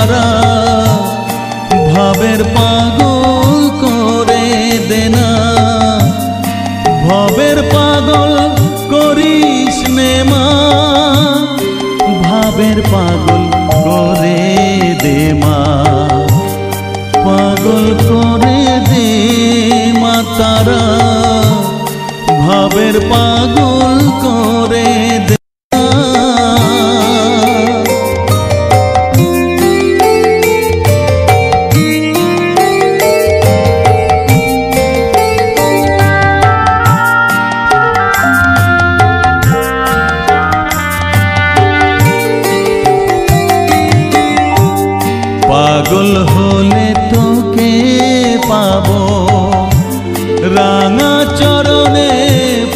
তারা ভাবের পাগল করে দেনা ভবের পাগল করিস নে মা ভাবের পাগল করে দে মা পাগল করে দে মা তারা ভাবের পাগল করে দে পাগল হলে তোকে পাবো রাঙা চরণে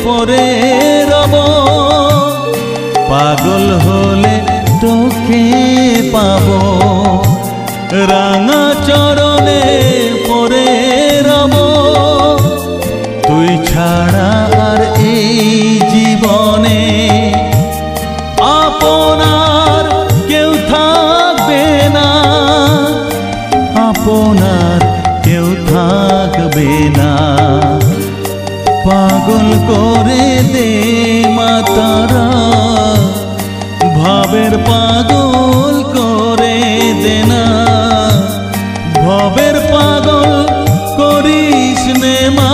পড়ে রব পাগল হলে তোকে পাবো রাঙা চরণে পড়ে রব তুই ছাড়া আর এই জীবনে আপনার কেউ থাকবে না আপনার কেউ থাকবে না পাগল করে দে মা তারা ভাবের পাগল করে দে না ভবের পাগল করিস নে মা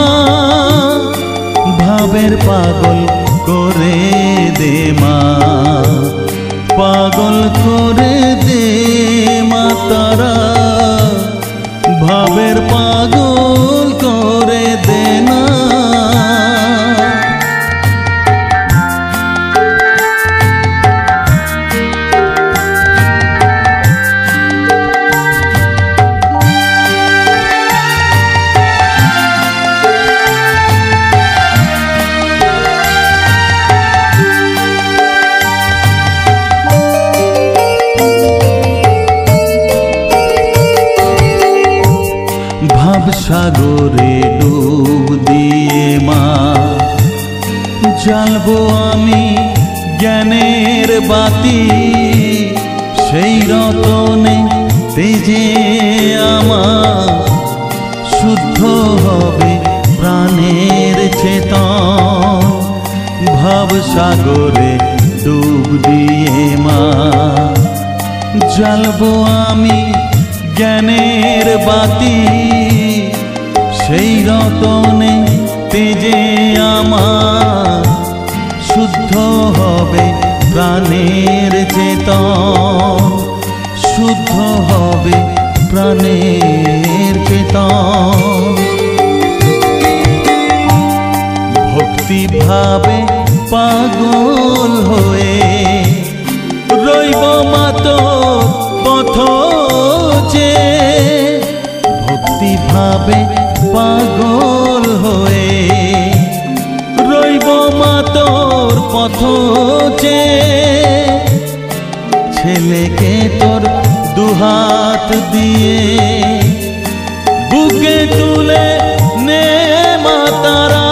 ভাবের পাগল করে দে মা পাগল করে দে মা তারা ভাবের পাগল করে দে না সাগরে ডুব দিয়ে মা জ্বালবো আমি জ্ঞানের বাতি সেই রতনে তেজে আমার শুদ্ধ হবে প্রাণের চেতন ভাব সাগরে ডুব দিয়ে মা জ্বালবো আমি জ্ঞানের বাতি সেই রতনে তেজে আমার শুদ্ধ হবে প্রাণের চেতন শুদ্ধ হবে প্রাণের চেতন ভক্তি ভাবে পাগল হয়ে রইব মাতো পথ যে ভক্তি ভাবে পাগল হয়ে রইব মা তোর পথ যে ছেলেকে তোর দুহাত দিয়ে বুকে তুলে নে মা তারা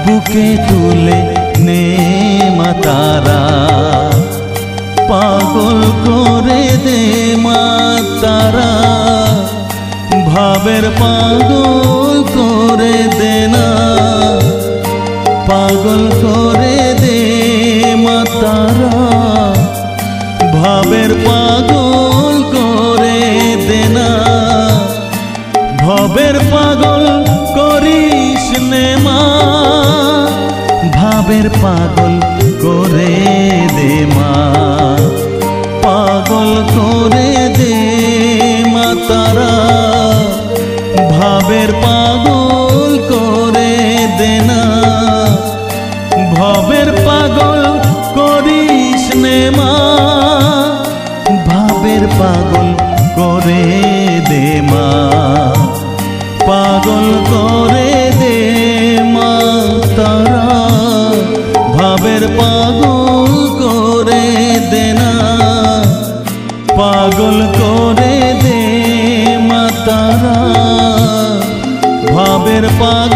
বুকে তুলে নে মা তারা পাগল করে দে মা তারা ভাবের পাগল করে দে না পাগল করে দে মা তারা ভাবের পাগল করে দে না ভবের পাগল করিস নে মা ভাবের পাগল করে দে মা পাগল করে দে মা তারা ভাবের পাগল করে দে না ভবের পাগল করিস নে মা ভাবের পাগল করে দে মা পাগল করে দে মা তারা ভাবের পাগল করে দে না পাগল করে দে মা তারা ভাবের পাগল